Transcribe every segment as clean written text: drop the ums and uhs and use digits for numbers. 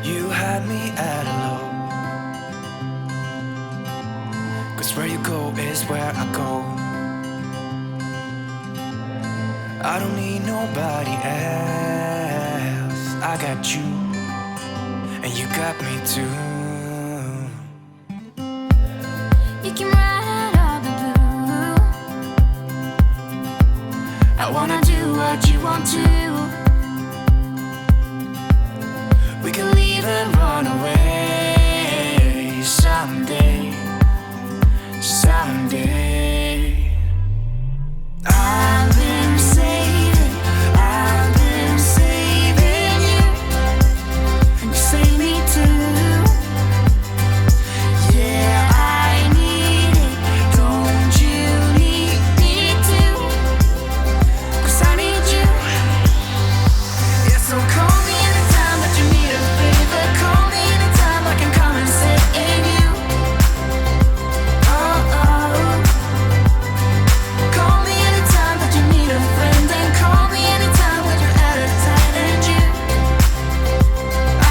You had me at a low, 'cause where you go is where I go. I don't need nobody else. I got you, and you got me too. You can ride out of the blue. I wanna do what you want to. We can leave and run away someday, someday. I've been saving you, and you save me too. Yeah, I need it, don't you need me too? 'Cause I need you. Yeah, so call me anytime that you need a favor. Call me anytime I can come and sit in you. Oh, oh. Call me anytime that you need a friend. And call me anytime when you're out of tight. And you,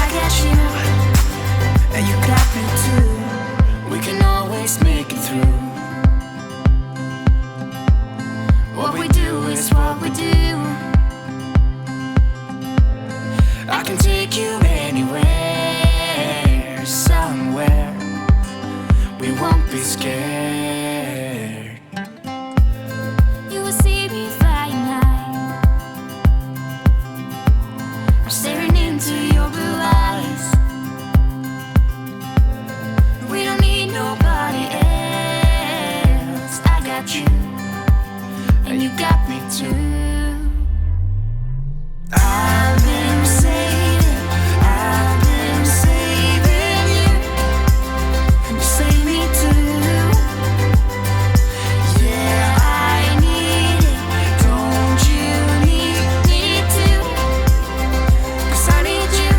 I got you, and you got me too. We can always make it through. What we do is what we do. I can take you anywhere, somewhere. We won't be scared. You will see me flying high. I'm staring into your blue eyes. We don't need nobody else. I got you, and you got me too. I've been saving you, and you save me too. Yeah, I need it, don't you need me too? 'Cause I need you.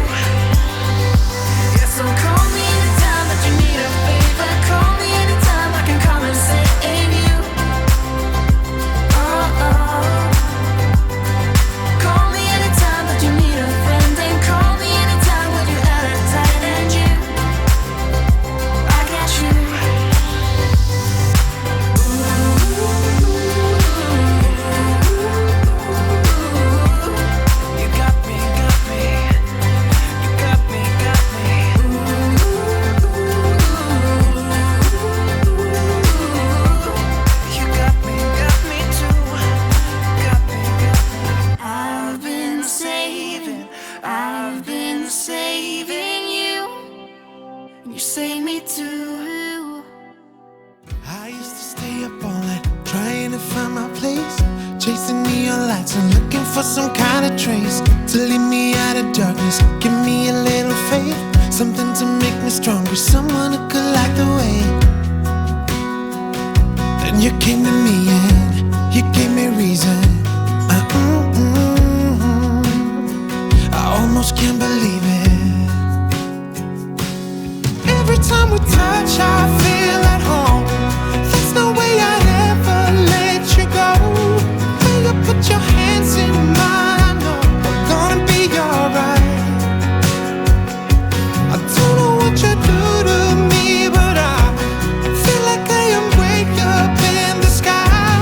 Yeah, so call me anytime that you need a favor. Call me anytime I can come and sit in you. Oh, oh. Call me anytime that you need a friend. And call me anytime when you're out of tight. And you, I got you. You got me, got me. You got me, got me. You got me too. Got me, got me. I've been saving you, and you save me too. I used to stay up all night trying to find my place, chasing neon lights and looking for some kind of trace to lead me out of darkness. Give me a little faith, something to make me stronger, someone who could light the way. Then you came to me and you gave me reason. I almost can't believe it. Every time we touch, I feel at home. There's no way I'd ever let you go. When you put your hands in mine, I know we're gonna be alright. I don't know what you do to me, but I feel like I am way up in the sky.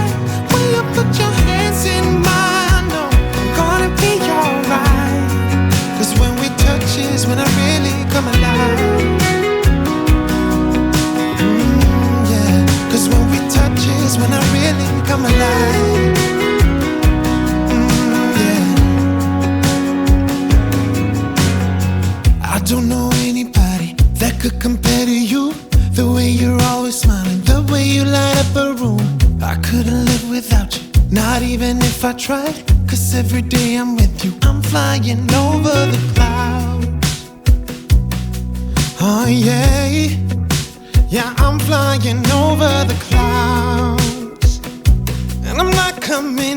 When you put your hands in mine, I know I'm gonna be alright. 'Cause when we touch is when I really come alive. Yeah, 'cause when we touch is when I really come alive. Yeah. I don't know anybody that could compare to you. The way you're always smiling, the way you light up a room. I couldn't live without you, not even if I tried. 'Cause every day I'm with you, I'm flying over the clouds. Oh yeah, yeah, I'm flying over the clouds. And I'm not coming